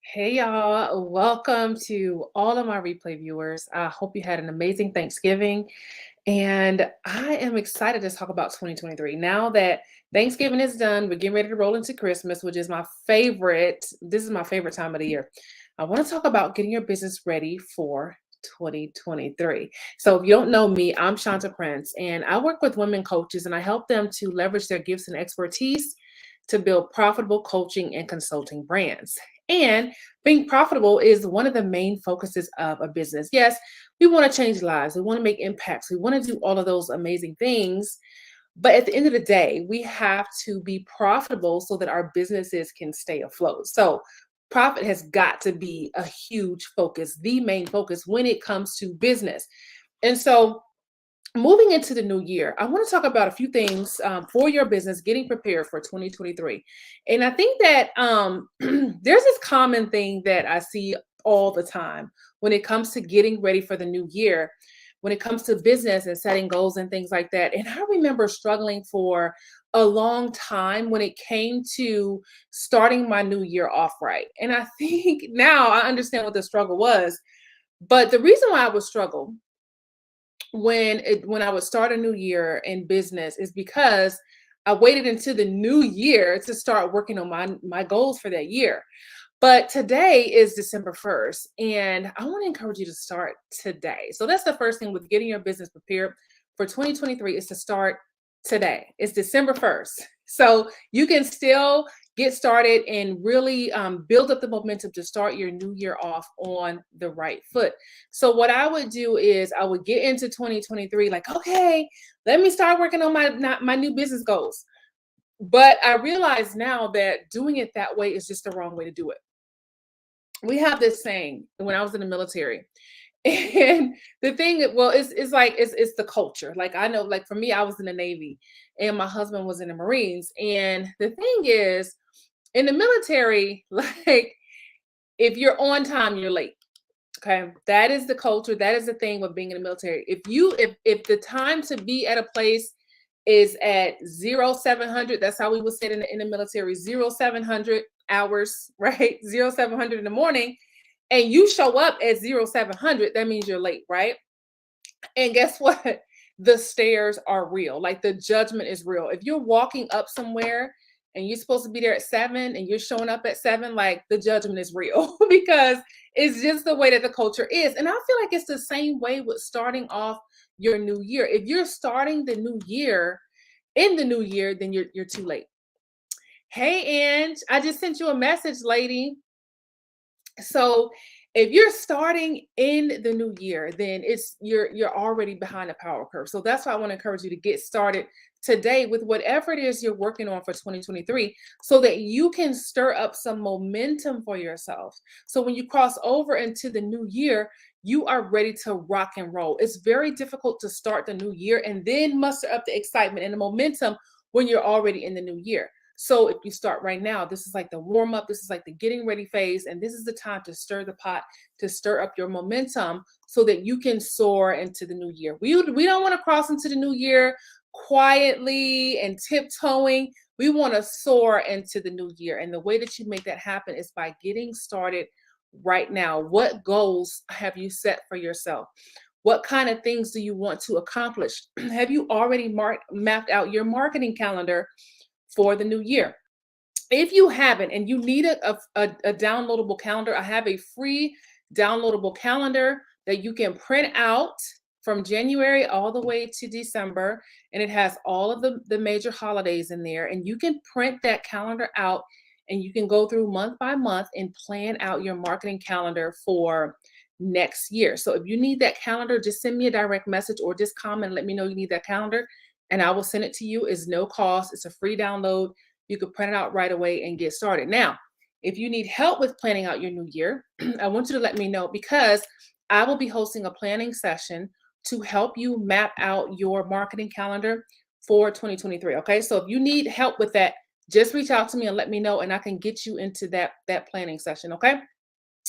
Hey y'all, welcome to all of my replay viewers. I hope you had an amazing Thanksgiving and I am excited to talk about 2023. Now that Thanksgiving is done, we're getting ready to roll into Christmas, which is my favorite. This is my favorite time of the year. I want to talk about getting your business ready for 2023. So, if you don't know me, I'm Shanta Prince, and I work with women coaches and I help them to leverage their gifts and expertise to build profitable coaching and consulting brands. And being profitable is one of the main focuses of a business. Yes, we want to change lives, we want to make impacts, we want to do all of those amazing things. But at the end of the day, we have to be profitable so that our businesses can stay afloat. So, profit has got to be a huge focus, the main focus when it comes to business. And so, moving into the new year, I want to talk about a few things for your business, getting prepared for 2023. And I think that there's this common thing that I see all the time when it comes to getting ready for the new year, when it comes to business and setting goals and things like that. And I remember struggling for a long time when it came to starting my new year off right. And I think now I understand what the struggle was. But the reason why I would struggle when I would start a new year in business is because I waited until the new year to start working on my goals for that year. But today is December 1st, and I want to encourage you to start today. So that's the first thing with getting your business prepared for 2023 is to start today. It's December 1st. So you can still get started and really build up the momentum to start your new year off on the right foot. So what I would do is I would get into 2023 like, okay, let me start working on my new business goals. But I realize now that doing it that way is just the wrong way to do it. We have this saying when I was in the military. And the thing well, it's like it's the culture. Like I know, like for me, I was in the Navy and my husband was in the Marines. And the thing is, in the military, like if you're on time, you're late. Okay. That is the culture. That is the thing with being in the military. If the time to be at a place is at 0700, that's how we would say it in the military, 0700 hours, right? 0700 in the morning, and you show up at 0700, that means you're late, right? And guess what? The stairs are real. Like the judgment is real. If you're walking up somewhere and you're supposed to be there at 7 and you're showing up at 7, like the judgment is real because it's just the way that the culture is. And I feel like it's the same way with starting off your new year. If you're starting the new year in the new year, then you're too late. Hey, Ange, I just sent you a message, lady. So if you're starting in the new year, then you're already behind the power curve. So that's why I want to encourage you to get started today with whatever it is you're working on for 2023 so that you can stir up some momentum for yourself. So when you cross over into the new year, you are ready to rock and roll. It's very difficult to start the new year and then muster up the excitement and the momentum when you're already in the new year. So if you start right now, this is like the warm up, this is like the getting ready phase, and this is the time to stir the pot, to stir up your momentum so that you can soar into the new year. We don't want to cross into the new year quietly and tiptoeing. We want to soar into the new year. And the way that you make that happen is by getting started right now. What goals have you set for yourself? What kind of things do you want to accomplish? Have you already mapped out your marketing calendar for the new year? If you haven't and you need a downloadable calendar, I have a free downloadable calendar that you can print out from January all the way to December. And it has all of the major holidays in there. And you can print that calendar out and you can go through month by month and plan out your marketing calendar for next year. So if you need that calendar, just send me a direct message or just comment, let me know you need that calendar and I will send it to you. It's no cost. It's a free download. You can print it out right away and get started. Now, if you need help with planning out your new year, I want you to let me know because I will be hosting a planning session to help you map out your marketing calendar for 2023. Okay. So if you need help with that, just reach out to me and let me know and I can get you into that planning session. Okay.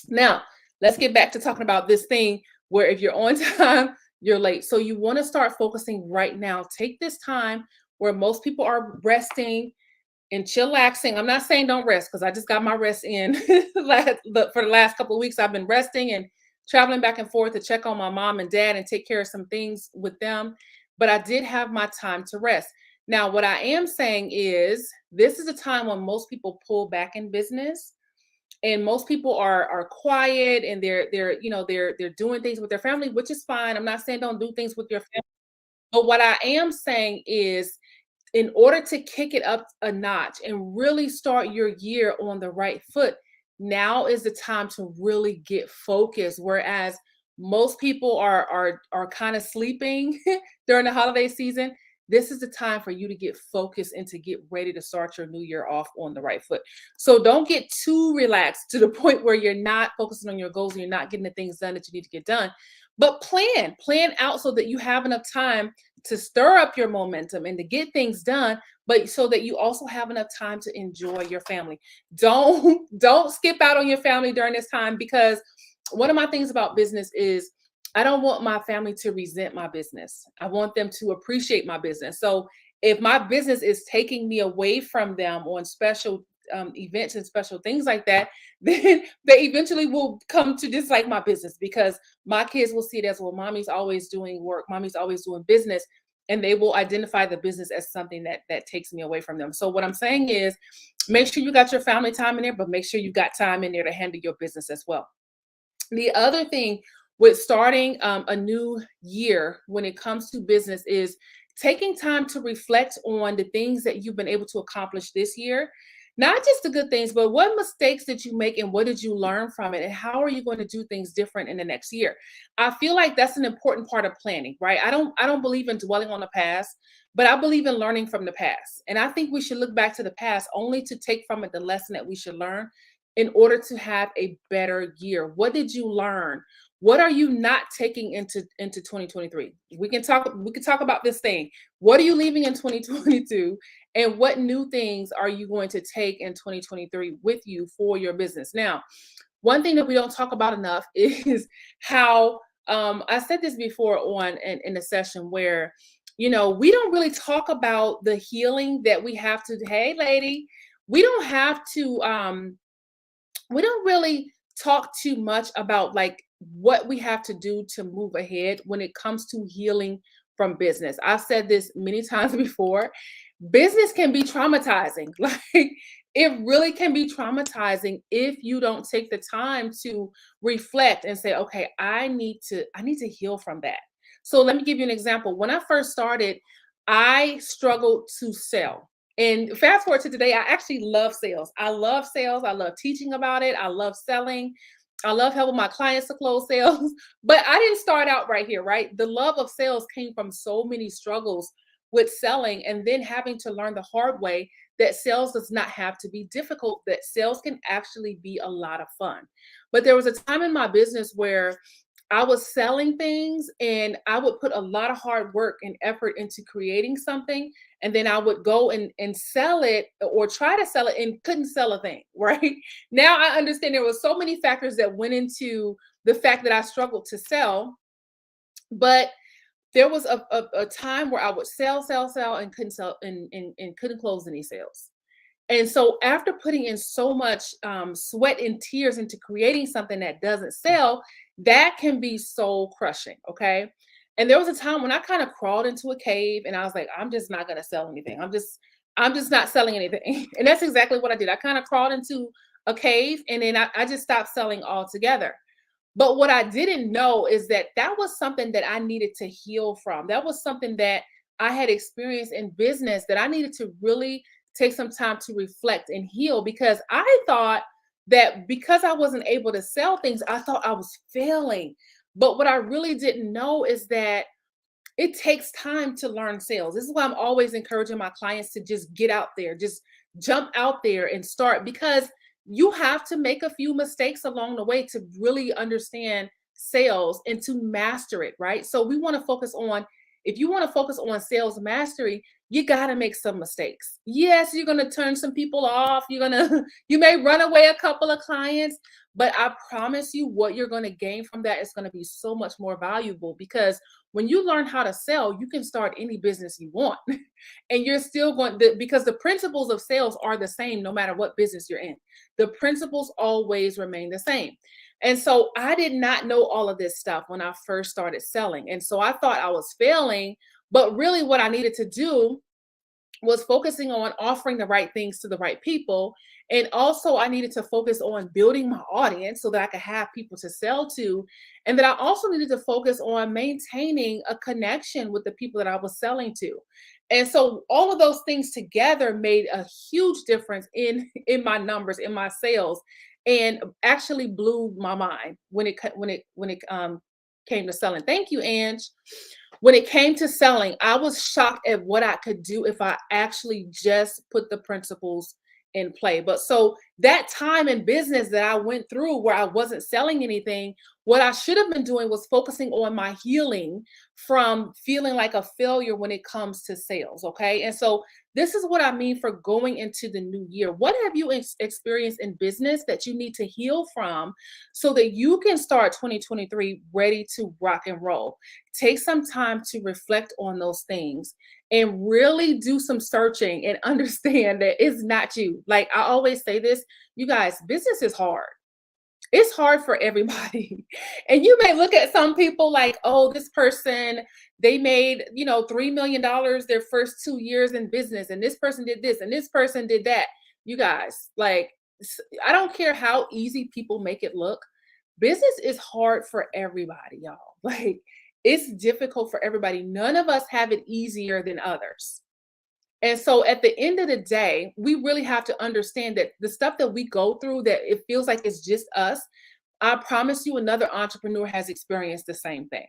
Now, let's get back to talking about this thing where if you're on time, you're late. So you want to start focusing right now. Take this time where most people are resting and chillaxing. I'm not saying don't rest because I just got my rest in. For the last couple of weeks, I've been resting and traveling back and forth to check on my mom and dad and take care of some things with them. But I did have my time to rest. Now, what I am saying is this is a time when most people pull back in business and most people are quiet and they're doing things with their family, which is fine. I'm not saying don't do things with your family. But what I am saying is in order to kick it up a notch and really start your year on the right foot, now is the time to really get focused. Whereas most people are kind of sleeping during the holiday season. This is the time for you to get focused and to get ready to start your new year off on the right foot. So don't get too relaxed to the point where you're not focusing on your goals and you're not getting the things done that you need to get done. But plan out so that you have enough time to stir up your momentum and to get things done, but so that you also have enough time to enjoy your family. Don't skip out on your family during this time, because one of my things about business is I don't want my family to resent my business. I want them to appreciate my business. So if my business is taking me away from them on special events and special things like that, then they eventually will come to dislike my business, because my kids will see it as, well, mommy's always doing work, mommy's always doing business, and they will identify the business as something that takes me away from them. So what I'm saying is make sure you got your family time in there, but make sure you got time in there to handle your business as well. The other thing with starting a new year when it comes to business is taking time to reflect on the things that you've been able to accomplish this year. Not just the good things, but what mistakes did you make and what did you learn from it? And how are you going to do things different in the next year? I feel like that's an important part of planning, right? I don't believe in dwelling on the past, but I believe in learning from the past. And I think we should look back to the past only to take from it the lesson that we should learn in order to have a better year. What did you learn? What are you not taking into 2023? We can talk about this thing. What are you leaving in 2022? And what new things are you going to take in 2023 with you for your business? Now, one thing that we don't talk about enough is how I said this before in a session where we don't really talk about the healing that we have to. Hey, lady, we don't have to. We don't really talk too much about like what we have to do to move ahead when it comes to healing from business. I've said this many times before. Business can be traumatizing. Like it really can be traumatizing if you don't take the time to reflect and say, okay, I need to heal from that. So let me give you an example. When I first started, I struggled to sell. And fast forward to today, I actually love sales. I love sales. I love teaching about it. I love selling. I love helping my clients to close sales. But I didn't start out right here, right? The love of sales came from so many struggles with selling and then having to learn the hard way that sales does not have to be difficult, that sales can actually be a lot of fun. But there was a time in my business where I was selling things and I would put a lot of hard work and effort into creating something. And then I would go and sell it or try to sell it and couldn't sell a thing, right? Now I understand there were so many factors that went into the fact that I struggled to sell. But there was a time where I would sell and couldn't sell and couldn't close any sales. And so after putting in so much sweat and tears into creating something that doesn't sell, that can be soul crushing. Okay. And there was a time when I kind of crawled into a cave and I was like, I'm just not going to sell anything. I'm just not selling anything. And that's exactly what I did. I kind of crawled into a cave and then I just stopped selling altogether. But what I didn't know is that that was something that I needed to heal from. That was something that I had experienced in business that I needed to really take some time to reflect and heal, because I thought that because I wasn't able to sell things, I thought I was failing. But what I really didn't know is that it takes time to learn sales. This is why I'm always encouraging my clients to just get out there, just jump out there and start, because you have to make a few mistakes along the way to really understand sales and to master it, right? So we want to focus on if you want to focus on sales mastery, you got to make some mistakes. Yes, you're going to turn some people off. You may run away a couple of clients, but I promise you what you're going to gain from that is going to be so much more valuable, because when you learn how to sell, you can start any business you want. And you're still because the principles of sales are the same no matter what business you're in. The principles always remain the same. And so I did not know all of this stuff when I first started selling. And so I thought I was failing, but really what I needed to do was focusing on offering the right things to the right people. And also, I needed to focus on building my audience so that I could have people to sell to. And then I also needed to focus on maintaining a connection with the people that I was selling to. And so all of those things together made a huge difference in my numbers, in my sales, and actually blew my mind when it came to selling. Thank you, Ange. When it came to selling, I was shocked at what I could do if I actually just put the principles in play. But so that time in business that I went through where I wasn't selling anything, what I should have been doing was focusing on my healing from feeling like a failure when it comes to sales. Okay. And so this is what I mean for going into the new year. What have you experienced in business that you need to heal from so that you can start 2023 ready to rock and roll? Take some time to reflect on those things and really do some searching and understand that it's not you. Like I always say this, you guys, business is hard. It's hard for everybody. And you may look at some people like, oh, this person, they made, $3 million their first 2 years in business. And this person did this and this person did that. You guys, like, I don't care how easy people make it look. Business is hard for everybody, y'all. Like, it's difficult for everybody. None of us have it easier than others. And so at the end of the day, we really have to understand that the stuff that we go through, that it feels like it's just us. I promise you, another entrepreneur has experienced the same thing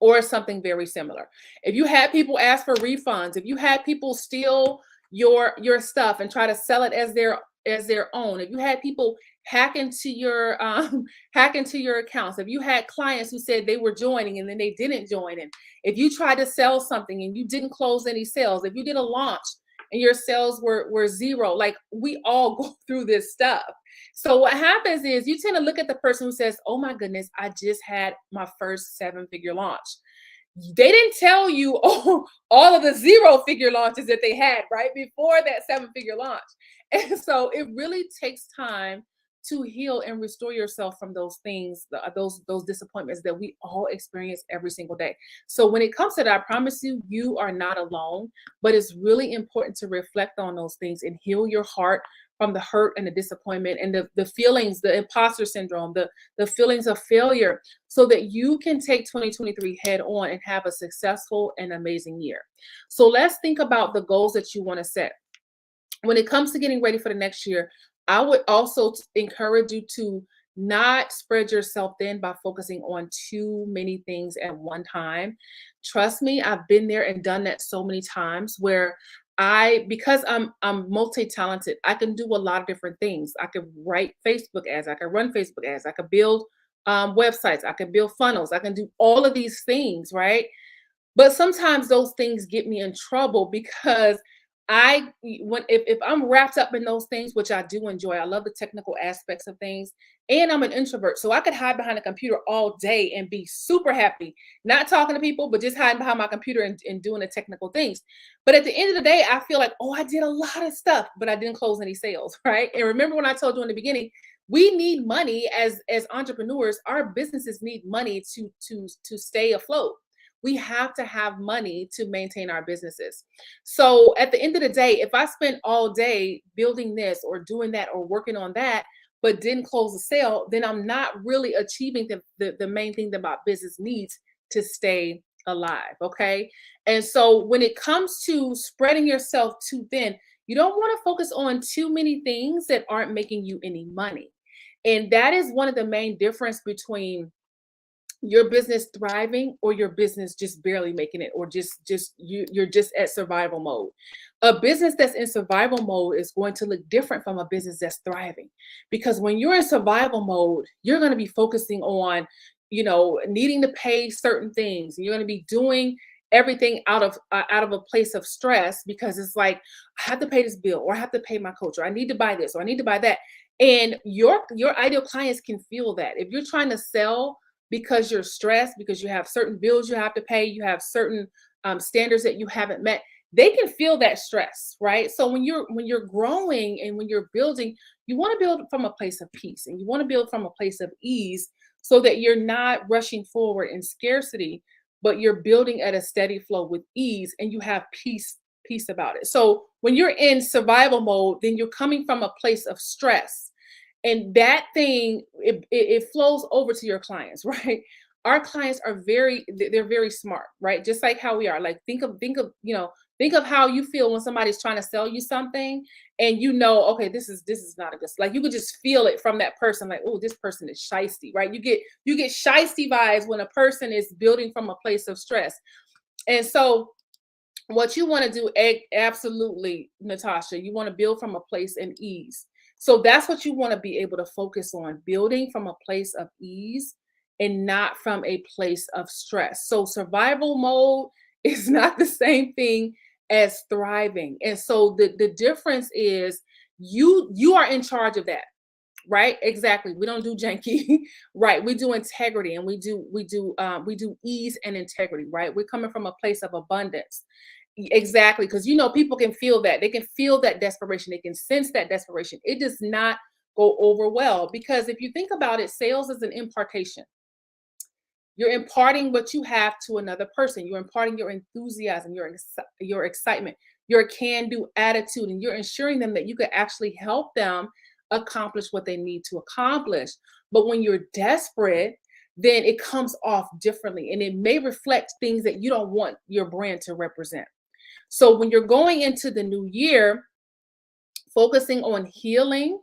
or something very similar. If you had people ask for refunds, if you had people steal your stuff and try to sell it as their own, if you had people hack into your accounts, if you had clients who said they were joining and then they didn't join, and if you tried to sell something and you didn't close any sales, if you did a launch and your sales were zero, like we all go through this stuff. So what happens is you tend to look at the person who says, oh my goodness, I just had my first 7-figure launch. They didn't tell you all of the 0-figure launches that they had right before that 7-figure launch. And so it really takes time to heal and restore yourself from those things, those disappointments that we all experience every single day. So when it comes to that, I promise you, you are not alone, but it's really important to reflect on those things and heal your heart from the hurt and the disappointment and the feelings, the imposter syndrome, the feelings of failure, so that you can take 2023 head on and have a successful and amazing year. So let's think about the goals that you want to set. When it comes to getting ready for the next year, I would also encourage you to not spread yourself thin by focusing on too many things at one time. Trust me, I've been there and done that so many times where because I'm multi-talented, I can do a lot of different things. I could write Facebook ads, I could run Facebook ads, I could build websites, I could build funnels, I can do all of these things, right? But sometimes those things get me in trouble because if I'm wrapped up in those things, which I do enjoy, I love the technical aspects of things, and I'm an introvert, so I could hide behind a computer all day and be super happy, not talking to people, but just hiding behind my computer and doing the technical things. But at the end of the day, I feel like, oh, I did a lot of stuff, but I didn't close any sales, right? And remember when I told you in the beginning, we need money as entrepreneurs. Our businesses need money to stay afloat. We have to have money to maintain our businesses. So at the end of the day, if I spent all day building this or doing that or working on that, but didn't close the sale, then I'm not really achieving the main thing that my business needs to stay alive. Okay. And so when it comes to spreading yourself too thin, you don't want to focus on too many things that aren't making you any money. And that is one of the main difference between your business thriving or your business just barely making it, or you're just at survival mode. A business that's in survival mode is going to look different from a business that's thriving, because when you're in survival mode, you're going to be focusing on needing to pay certain things. You're going to be doing everything out of a place of stress because it's like, I have to pay this bill, or I have to pay my coach, or I need to buy this, or I need to buy that. And your ideal clients can feel that. If you're trying to sell because you're stressed, because you have certain bills you have to pay, you have certain standards that you haven't met, they can feel that stress, right? So when you're growing and when you're building, you want to build from a place of peace, and you want to build from a place of ease, so that you're not rushing forward in scarcity, but you're building at a steady flow with ease, and you have peace about it. So when you're in survival mode, then you're coming from a place of stress, and that thing, it flows over to your clients, right? Our clients are they're very smart, right? Just like how we are. Like, think of how you feel when somebody's trying to sell you something, and okay, this is not a good, like, you could just feel it from that person, like, oh, this person is shisty, right? You get shisty vibes when a person is building from a place of stress. And so what you want to do, absolutely, Natasha, you want to build from a place in ease. So that's what you want to be able to focus on, building from a place of ease and not from a place of stress. So survival mode is not the same thing as thriving. And so the difference is, you are in charge of that, right? Exactly. We don't do janky, right? We do integrity, and we do ease and integrity, right? We're coming from a place of abundance. Exactly, because people can feel that. They can feel that desperation. They can sense that desperation. It does not go over well, because if you think about it, sales is an impartation. You're imparting what you have to another person. You're imparting your enthusiasm, your excitement, your can-do attitude, and you're ensuring them that you could actually help them accomplish what they need to accomplish. But when you're desperate, then it comes off differently, and it may reflect things that you don't want your brand to represent. So when you're going into the new year, focusing on healing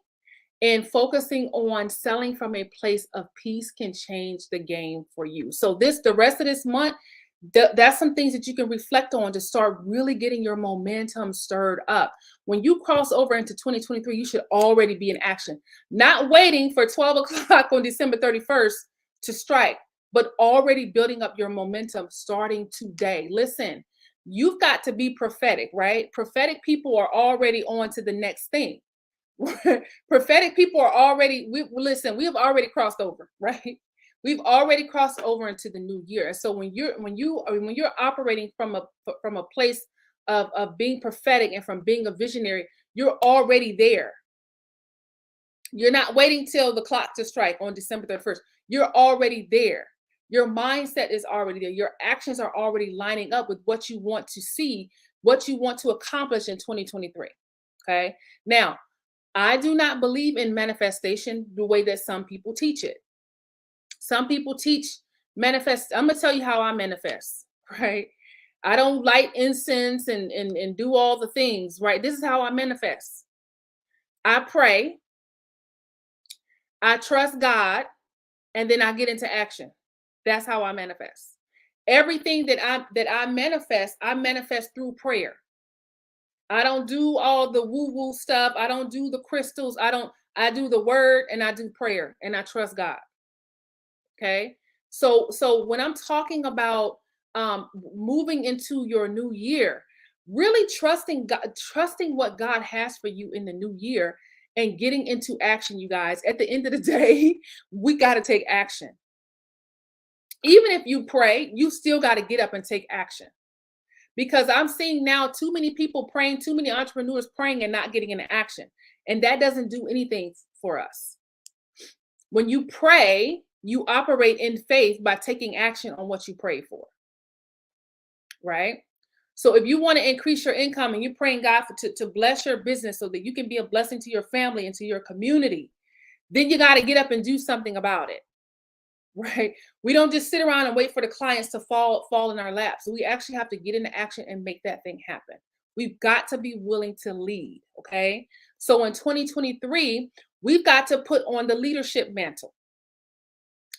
and focusing on selling from a place of peace can change the game for you. So the rest of this month, that's some things that you can reflect on to start really getting your momentum stirred up. When you cross over into 2023, you should already be in action, not waiting for 12 o'clock on December 31st to strike, but already building up your momentum starting today. Listen, you've got to be prophetic, right? Prophetic people are already on to the next thing. Prophetic people are already, we have already crossed over, right? We've already crossed over into the new year. So when you're operating from a place of being prophetic and from being a visionary, you're already there. You're not waiting till the clock to strike on December 31st. You're already there. Your mindset is already there. Your actions are already lining up with what you want to see, what you want to accomplish in 2023. Okay. Now, I do not believe in manifestation the way that some people teach it. Some people teach manifest. I'm going to tell you how I manifest, right? I don't light incense and do all the things, right? This is how I manifest. I pray, I trust God, and then I get into action. That's how I manifest. Everything that I manifest through prayer. I don't do all the woo-woo stuff. I don't do the crystals. I do the word, and I do prayer, and I trust God. Okay. So when I'm talking about moving into your new year, really trusting God, trusting what God has for you in the new year, and getting into action, you guys. At the end of the day, we got to take action. Even if you pray, you still got to get up and take action. Because I'm seeing now too many people praying, too many entrepreneurs praying and not getting into action. And that doesn't do anything for us. When you pray, you operate in faith by taking action on what you pray for. Right? So if you want to increase your income and you're praying God to bless your business so that you can be a blessing to your family and to your community, then you got to get up and do something about it. Right? We don't just sit around and wait for the clients to fall in our laps. We actually have to get into action and make that thing happen. We've got to be willing to lead. Okay. So in 2023, we've got to put on the leadership mantle.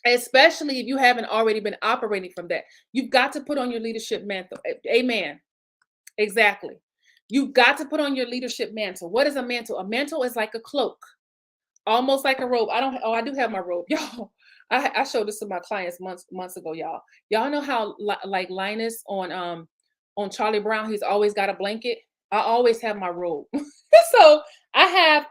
Especially if you haven't already been operating from that. You've got to put on your leadership mantle. Amen. Exactly. You've got to put on your leadership mantle. What is a mantle? A mantle is like a cloak. almost like a robe. I do have my robe, y'all. I showed this to my clients months ago, y'all. Y'all know how like Linus on Charlie Brown, he's always got a blanket. I always have my robe. So I have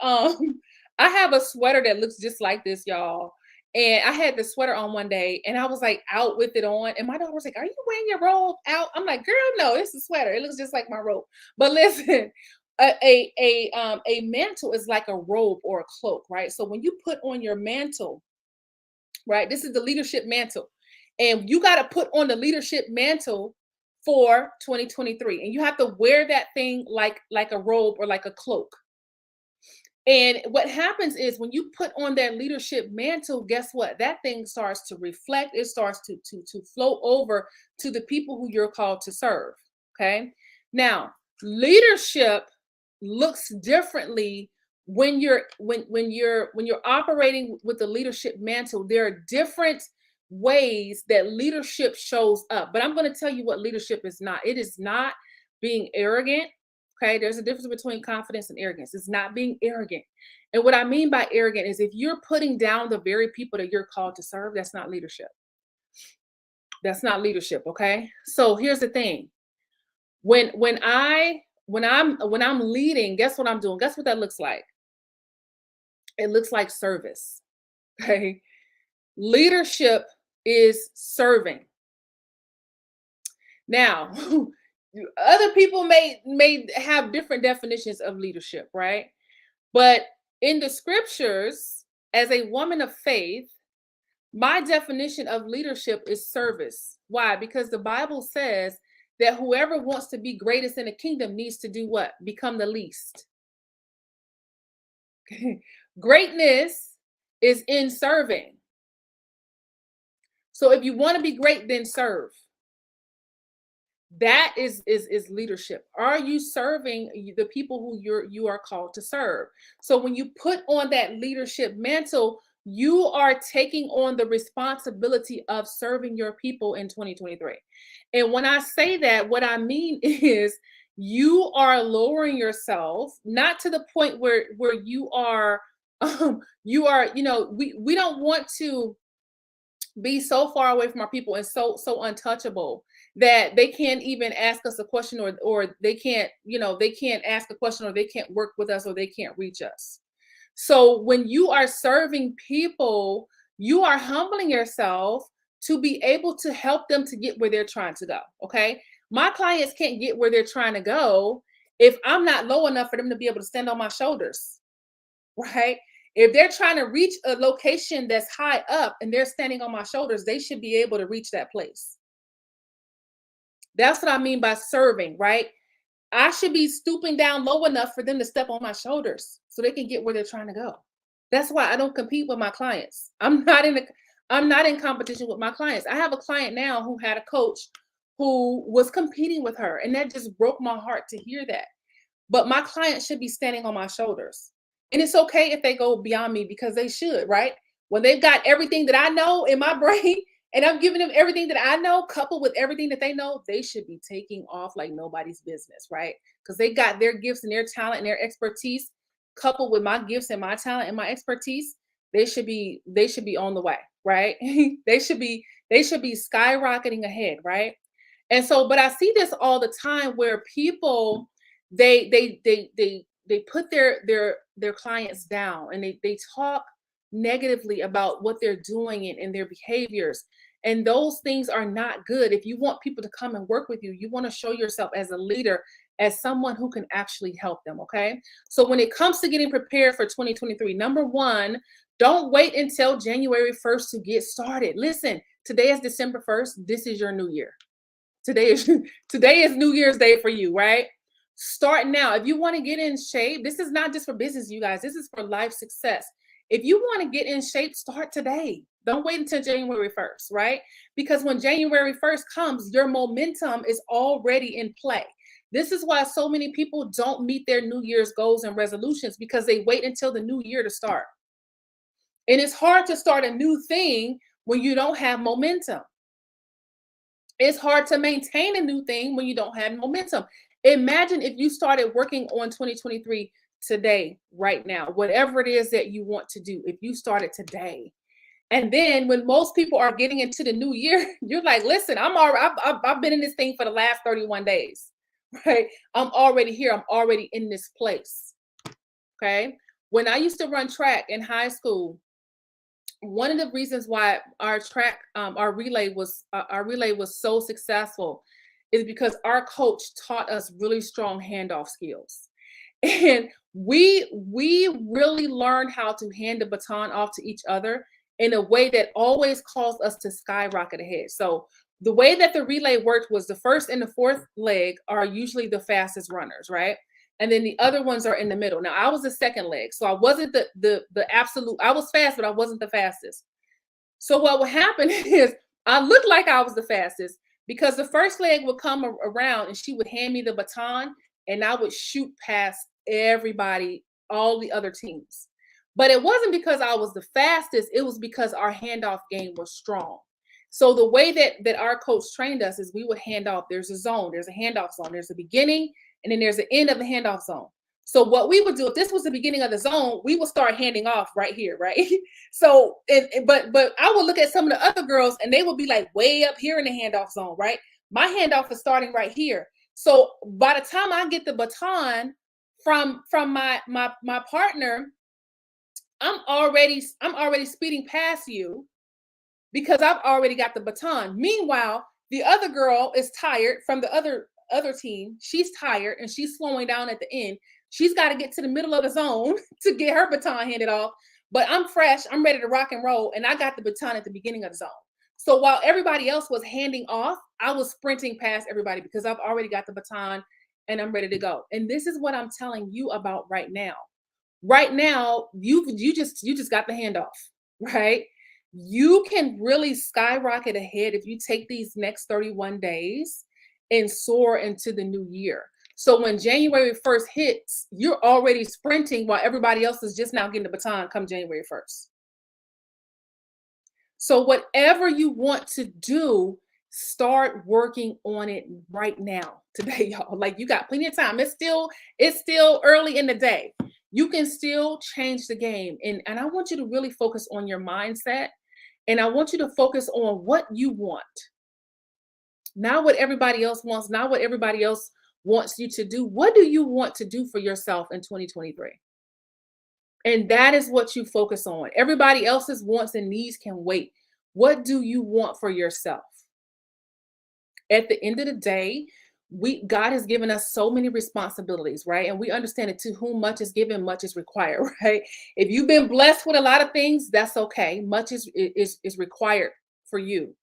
I have a sweater that looks just like this, y'all. And I had the sweater on one day and I was like out with it on. And my daughter was like, "Are you wearing your robe out?" I'm like, "Girl, no, it's a sweater. It looks just like my robe." But listen, a mantle is like a robe or a cloak, right? So when you put on your mantle, right? This is the leadership mantle. And you got to put on the leadership mantle for 2023. And you have to wear that thing like a robe or like a cloak. And what happens is when you put on that leadership mantle, guess what? That thing starts to reflect, it starts to flow over to the people who you're called to serve. Okay. Now, leadership looks differently when you're operating with the leadership mantle. There are different ways that leadership shows up. But I'm going to tell you what leadership is not. It is not being arrogant. Okay, there's a difference between confidence and arrogance. It's not being arrogant. And what I mean by arrogant is if you're putting down the very people that you're called to serve, that's not leadership. That's not leadership, okay? So here's the thing. When I'm leading, guess what I'm doing? Guess what that looks like? It looks like service. Okay? Leadership is serving. Now, other people may have different definitions of leadership, right? But in the scriptures, as a woman of faith, my definition of leadership is service. Why? Because the Bible says that whoever wants to be greatest in the kingdom needs to do what? Become the least. Greatness is in serving. So if you want to be great, then serve. That is leadership. Are you serving the people who you are called to serve? So when you put on that leadership mantle, you are taking on the responsibility of serving your people in 2023. And when I say that, what I mean is you are lowering yourself, not to the point where you are you are, we don't want to be so far away from our people and so untouchable that they can't even ask us a question, or they can't, they can't ask a question, or they can't work with us, or they can't reach us. So when you are serving people, you are humbling yourself to be able to help them to get where they're trying to go. Okay. My clients can't get where they're trying to go if I'm not low enough for them to be able to stand on my shoulders. Right. If they're trying to reach a location that's high up and they're standing on my shoulders, they should be able to reach that place. That's what I mean by serving, right? I should be stooping down low enough for them to step on my shoulders so they can get where they're trying to go. That's why I don't compete with my clients. I'm not in competition with my clients. I have a client now who had a coach who was competing with her, and that just broke my heart to hear that. But my client should be standing on my shoulders. And it's okay if they go beyond me, because they should, right? When they've got everything that I know in my brain and I'm giving them everything that I know, coupled with everything that they know, they should be taking off like nobody's business, right? Because they got their gifts and their talent and their expertise, coupled with my gifts and my talent and my expertise. They should be on the way, right? they should be skyrocketing ahead, right? And so, but I see this all the time where people they put their clients down, and they talk negatively about what they're doing and their behaviors. And those things are not good. If you want people to come and work with you, you want to show yourself as a leader, as someone who can actually help them. Okay. So when it comes to getting prepared for 2023, number one, don't wait until January 1st to get started. Listen, today is December 1st. This is your new year. Today is today is New Year's Day for you, right? Start now. If you want to get in shape, this is not just for business, you guys. This is for life success. If you want to get in shape, start today. Don't wait until January 1st, right? Because when January 1st comes, your momentum is already in play. This is why so many people don't meet their New Year's goals and resolutions, because they wait until the new year to start. And it's hard to start a new thing when you don't have momentum. It's hard to maintain a new thing when you don't have momentum. Imagine if you started working on 2023 today, right now, whatever it is that you want to do, if you start it today. And then when most people are getting into the new year, you're like, listen, I've been in this thing for the last 31 days, right? I'm already here. I'm already in this place. Okay. When I used to run track in high school, one of the reasons why our relay was so successful is because our coach taught us really strong handoff skills. And we really learned how to hand the baton off to each other in a way that always caused us to skyrocket ahead. So the way that the relay worked was the first and the fourth leg are usually the fastest runners, right? And then the other ones are in the middle. Now I was the second leg, so I wasn't the absolute. I was fast, but I wasn't the fastest. So what would happen is I looked like I was the fastest because the first leg would come around and she would hand me the baton and I would shoot past everybody, all the other teams. But it wasn't because I was the fastest, it was because our handoff game was strong. So the way that our coach trained us is we would hand off. There's a zone, there's a handoff zone, there's a beginning, and then there's the end of the handoff zone. So what we would do if this was the beginning of the zone, we would start handing off right here, right? So, but I would look at some of the other girls and they would be like way up here in the handoff zone, right? My handoff is starting right here. So by the time I get the baton from my partner, I'm already speeding past you because I've already got the baton. Meanwhile, the other girl is tired from the other team. She's tired and she's slowing down at the end. She's got to get to the middle of the zone to get her baton handed off. But I'm fresh, I'm ready to rock and roll, and I got the baton at the beginning of the zone. So while everybody else was handing off, I was sprinting past everybody because I've already got the baton and I'm ready to go. And this is what I'm telling you about right now. Right now, you just got the handoff, right? You can really skyrocket ahead if you take these next 31 days and soar into the new year. So when January 1st hits, you're already sprinting while everybody else is just now getting the baton come January 1st. So whatever you want to do, start working on it right now today, y'all. Like you got plenty of time. It's still early in the day. You can still change the game. And I want you to really focus on your mindset. And I want you to focus on what you want. Not what everybody else wants, not what everybody else wants you to do. What do you want to do for yourself in 2023? And that is what you focus on. Everybody else's wants and needs can wait. What do you want for yourself? At the end of the day, God has given us so many responsibilities, right? And we understand that to whom much is given, much is required, right? If you've been blessed with a lot of things, that's okay. Much is required for you.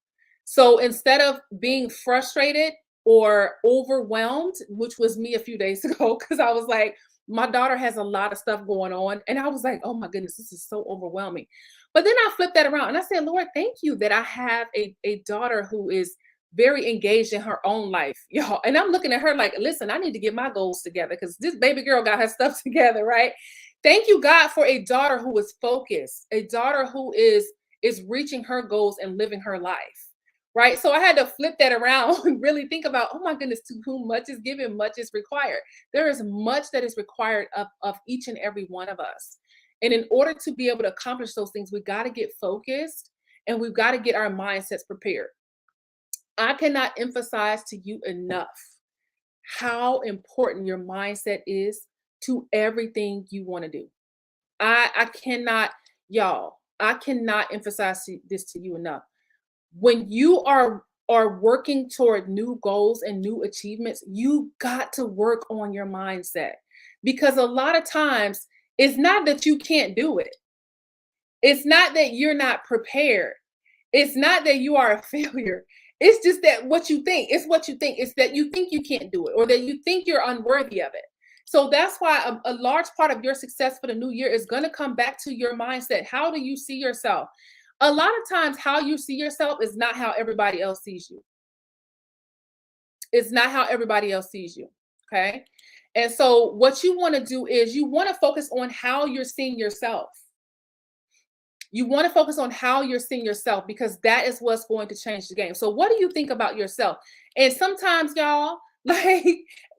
So instead of being frustrated or overwhelmed, which was me a few days ago, because I was like, my daughter has a lot of stuff going on. And I was like, oh my goodness, this is so overwhelming. But then I flipped that around and I said, Lord, thank you that I have a daughter who is very engaged in her own life, y'all. And I'm looking at her like, listen, I need to get my goals together because this baby girl got her stuff together, right? Thank you, God, for a daughter who is focused, a daughter who is reaching her goals and living her life. Right. So I had to flip that around and really think about, oh my goodness, to whom much is given, much is required. There is much that is required of each and every one of us. And in order to be able to accomplish those things, we got to get focused and we've got to get our mindsets prepared. I cannot emphasize to you enough how important your mindset is to everything you want to do. I cannot, y'all, I cannot emphasize this to you enough. When you are working toward new goals and new achievements, you got to work on your mindset because a lot of times it's not that you can't do it. It's not that you're not prepared. It's not that you are a failure. It's just that what you think. It's what you think. It's that you think you can't do it or that you think you're unworthy of it. So that's why a large part of your success for the new year is going to come back to your mindset. How do you see yourself? A lot of times how you see yourself is not how everybody else sees you. It's not how everybody else sees you. Okay. And so what you want to do is you want to focus on how you're seeing yourself. You want to focus on how you're seeing yourself because that is what's going to change the game. So what do you think about yourself? And sometimes y'all, like,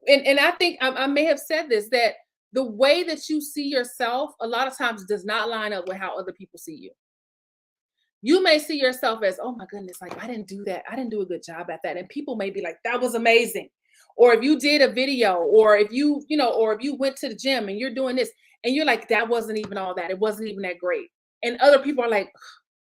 and I think I may have said this, that the way that you see yourself a lot of times does not line up with how other people see you. You may see yourself as, oh my goodness, like I didn't do that. I didn't do a good job at that. And people may be like, that was amazing. Or if you did a video, or if or if you went to the gym and you're doing this and you're like, that wasn't even all that. It wasn't even that great. And other people are like,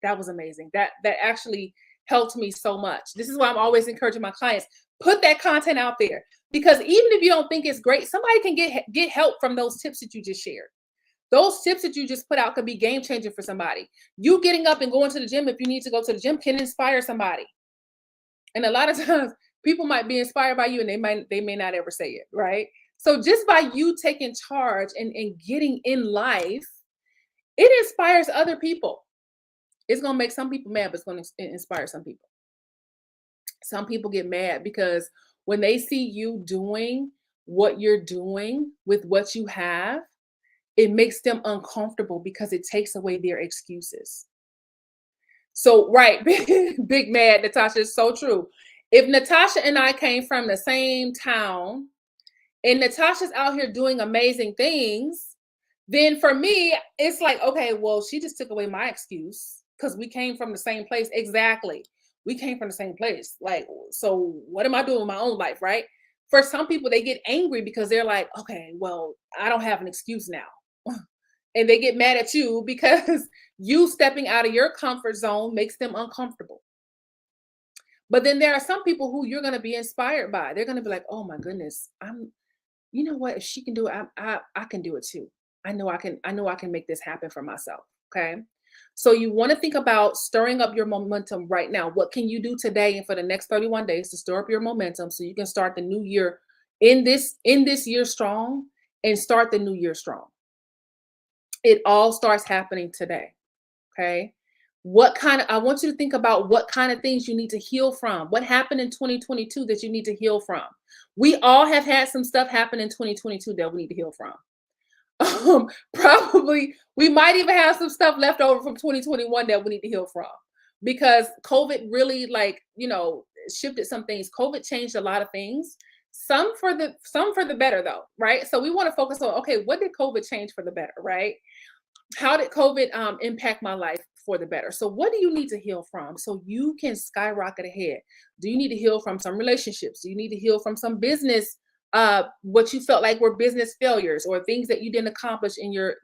that was amazing. That actually helped me so much. This is why I'm always encouraging my clients, put that content out there. Because even if you don't think it's great, somebody can get help from those tips that you just shared. Those tips that you just put out could be game changing for somebody. You getting up and going to the gym, if you need to go to the gym, can inspire somebody. And a lot of times people might be inspired by you and they may not ever say it, right? So just by you taking charge and getting in life, it inspires other people. It's going to make some people mad, but it's going to inspire some people. Some people get mad because when they see you doing what you're doing with what you have, it makes them uncomfortable because it takes away their excuses. So, right, big mad, Natasha, is so true. If Natasha and I came from the same town and Natasha's out here doing amazing things, then for me, it's like, okay, well, she just took away my excuse because we came from the same place. Exactly. We came from the same place. Like, so what am I doing with my own life, right? For some people, they get angry because they're like, okay, well, I don't have an excuse now. And they get mad at you because you stepping out of your comfort zone makes them uncomfortable. But then there are some people who you're going to be inspired by. They're going to be like, oh my goodness, you know what? If she can do it, I can do it too. I know I can make this happen for myself. Okay. So you want to think about stirring up your momentum right now. What can you do today and for the next 31 days to stir up your momentum so you can start the new year in this year strong and start the new year strong? It all starts happening today. Okay. I want you to think about what kind of things you need to heal from. What happened in 2022 that you need to heal from? We all have had some stuff happen in 2022 that we need to heal from. Probably we might even have some stuff left over from 2021 that we need to heal from because COVID really shifted some things. COVID changed a lot of things. Some for the better though, right? So we want to focus on, okay, what did COVID change for the better, right? How did COVID impact my life for the better? So what do you need to heal from so you can skyrocket ahead? Do you need to heal from some relationships? Do you need to heal from some business, what you felt like were business failures or things that you didn't accomplish in your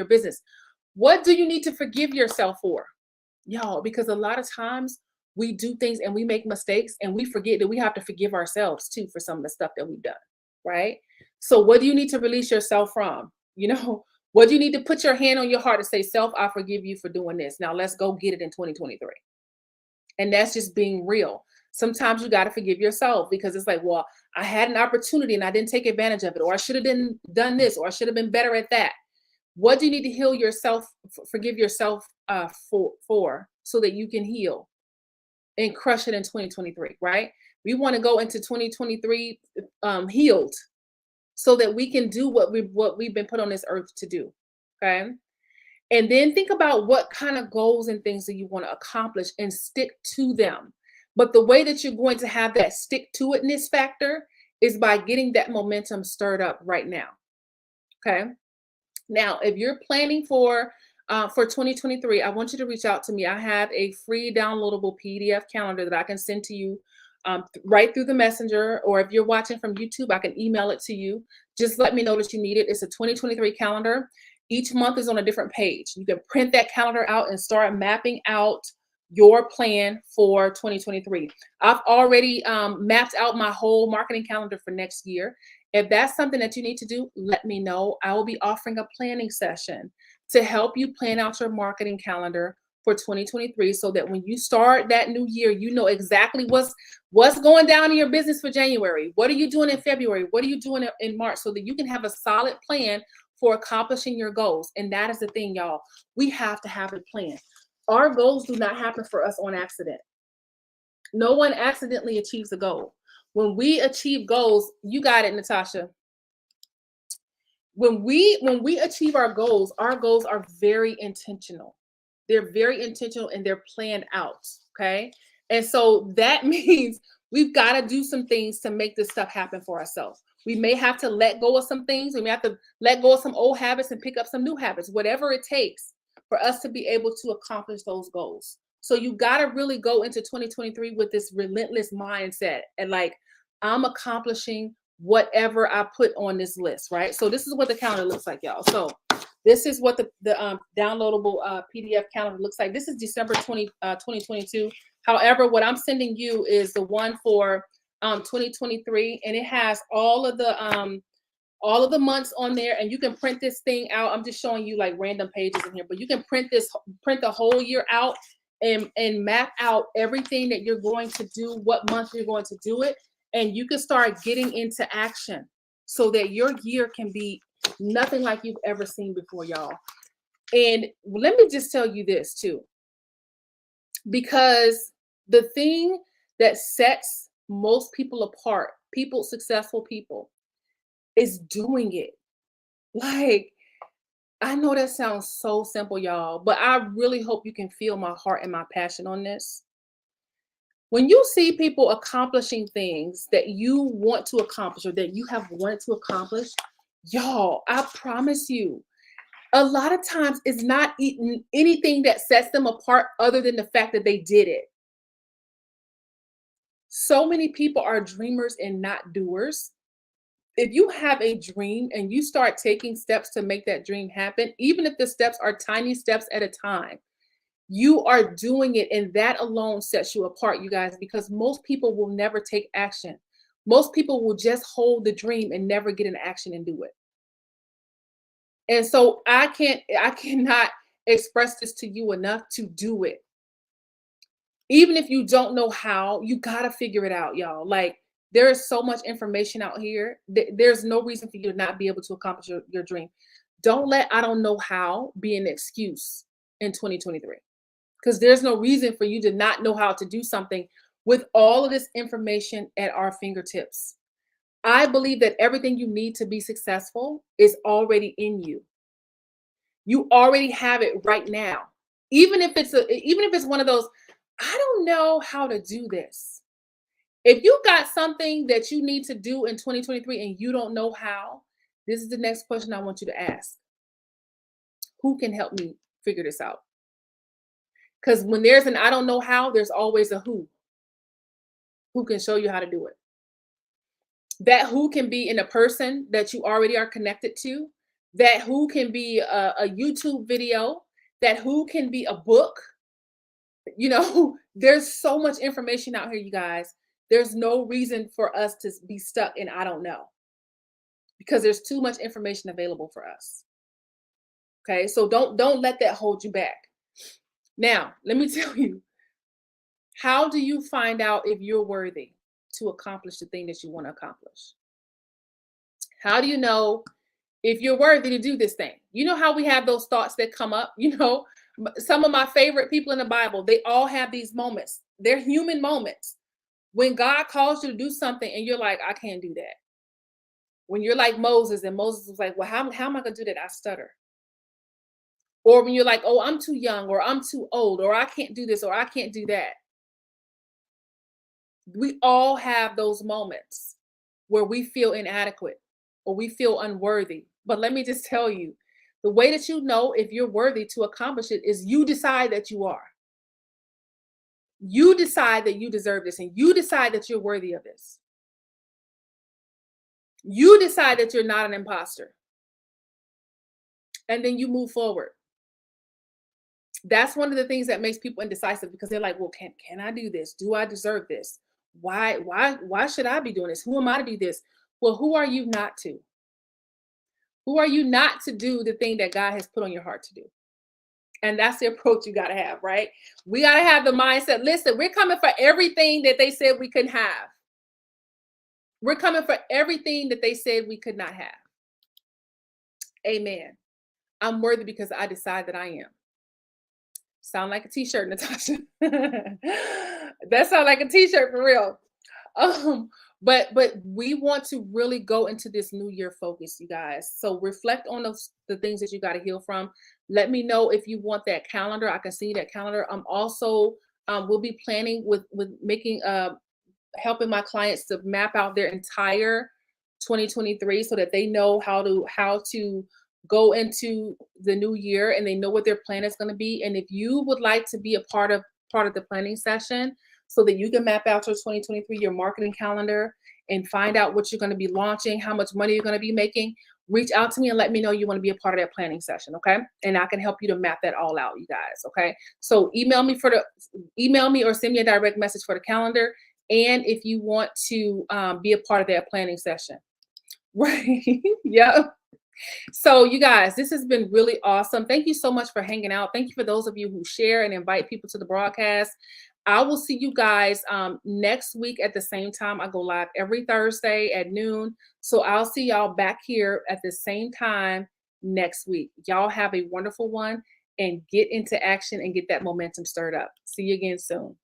business? What do you need to forgive yourself for? Y'all, because a lot of times we do things and we make mistakes and we forget that we have to forgive ourselves too for some of the stuff that we've done, right? So what do you need to release yourself from? What do you need to put your hand on your heart and say, self, I forgive you for doing this. Now let's go get it in 2023. And that's just being real. Sometimes you got to forgive yourself because it's like, well, I had an opportunity and I didn't take advantage of it, or I should have done this, or I should have been better at that. What do you need to heal yourself, forgive yourself for so that you can heal and crush it in 2023, right? We want to go into 2023 healed, so that we can do what we've been put on this earth to do. Okay. And then think about what kind of goals and things that you want to accomplish and stick to them. But the way that you're going to have that stick to itness factor is by getting that momentum stirred up right now. Okay. Now, if you're planning for 2023, I want you to reach out to me. I have a free downloadable PDF calendar that I can send to you right through the messenger, or if you're watching from YouTube, I can email it to you. Just let me know that you need it. It's a 2023 calendar. Each month is on a different page. You can print that calendar out and start mapping out your plan for 2023. I've already mapped out my whole marketing calendar for next year. If that's something that you need to do, let me know. I will be offering a planning session to help you plan out your marketing calendar for 2023 so that when you start that new year, you know exactly what's going down in your business for January. What are you doing in February? What are you doing in March, so that you can have a solid plan for accomplishing your goals. And that is the thing, y'all. We have to have a plan. Our goals do not happen for us on accident. No one accidentally achieves a goal. When we achieve goals, you got it, Natasha. When we achieve our goals are very intentional. They're very intentional and they're planned out. Okay. And so that means we've got to do some things to make this stuff happen for ourselves. We may have to let go of some things. We may have to let go of some old habits and pick up some new habits, whatever it takes for us to be able to accomplish those goals. So you got to really go into 2023 with this relentless mindset and like, I'm accomplishing whatever I put on this list, right? So this is what the calendar looks like, y'all. So this is what the downloadable PDF calendar looks like. This is December 2022. However, what I'm sending you is the one for 2023, and it has all of the months on there, and you can print this thing out. I'm just showing you like random pages in here, but you can print the whole year out and map out everything that you're going to do, what month you're going to do it, and you can start getting into action so that your year can be nothing like you've ever seen before, y'all. And let me just tell you this too, because the thing that sets most people apart, successful people, is doing it. Like, I know that sounds so simple, y'all, but I really hope you can feel my heart and my passion on this. When you see people accomplishing things that you want to accomplish or that you have wanted to accomplish, y'all, I promise you, a lot of times it's not anything that sets them apart other than the fact that they did it. So many people are dreamers and not doers. If you have a dream and you start taking steps to make that dream happen, even if the steps are tiny steps at a time, you are doing it, and that alone sets you apart, you guys, because most people will never take action. Most people will just hold the dream and never get in action and do it. And so I cannot express this to you enough to do it. Even if you don't know how, you got to figure it out, y'all. Like, there is so much information out here. There's no reason for you to not be able to accomplish your dream. Don't let I don't know how be an excuse in 2023, because there's no reason for you to not know how to do something with all of this information at our fingertips. I believe that everything you need to be successful is already in you. You already have it right now. Even if it's one of those, I don't know how to do this. If you got something that you need to do in 2023 and you don't know how, this is the next question I want you to ask. Who can help me figure this out? Because when there's an I don't know how, there's always a who can show you how to do it. That who can be in a person that you already are connected to. That who can be a YouTube video. That who can be a book. You know, there's so much information out here, you guys. There's no reason for us to be stuck in I don't know, because there's too much information available for us. Okay, so don't let that hold you back. Now, let me tell you, how do you find out if you're worthy to accomplish the thing that you want to accomplish? How do you know if you're worthy to do this thing? You know how we have those thoughts that come up? You know, some of my favorite people in the Bible, they all have these moments. They're human moments. When God calls you to do something and you're like, I can't do that. When you're like Moses, and Moses was like, well, how am I going to do that? I stutter. Or when you're like, oh, I'm too young, or I'm too old, or I can't do this, or I can't do that. We all have those moments where we feel inadequate or we feel unworthy. But let me just tell you, the way that you know if you're worthy to accomplish it is you decide that you are. You decide that you deserve this, and you decide that you're worthy of this. You decide that you're not an imposter. And then you move forward. That's one of the things that makes people indecisive, because they're like, well, can I do this? Do I deserve this? Why should I be doing this? Who am I to do this? Well, who are you not to? Who are you not to do the thing that God has put on your heart to do? And that's the approach you got to have, right? We got to have the mindset. Listen, we're coming for everything that they said we couldn't have. We're coming for everything that they said we could not have. Amen. I'm worthy because I decide that I am. Sound like a t-shirt, Natasha. That sounds like a t-shirt for real. But we want to really go into this new year focus, you guys. So reflect on the things that you got to heal from. Let me know if you want that calendar. I can see that calendar. I'm also we'll be planning with making helping my clients to map out their entire 2023 so that they know how to go into the new year and they know what their plan is going to be. And if you would like to be a part of the planning session so that you can map out your 2023 your marketing calendar and find out what you're going to be launching, how much money you're going to be making, reach out to me and let me know you want to be a part of that planning session, okay? And I can help you to map that all out, you guys, okay? So email me or send me a direct message for the calendar. And if you want to be a part of that planning session, right? Yeah. So, you guys, this has been really awesome. Thank you so much for hanging out. Thank you for those of you who share and invite people to the broadcast. I will see you guys next week at the same time. I go live every Thursday at noon. So I'll see y'all back here at the same time next week. Y'all have a wonderful one and get into action and get that momentum stirred up. See you again soon.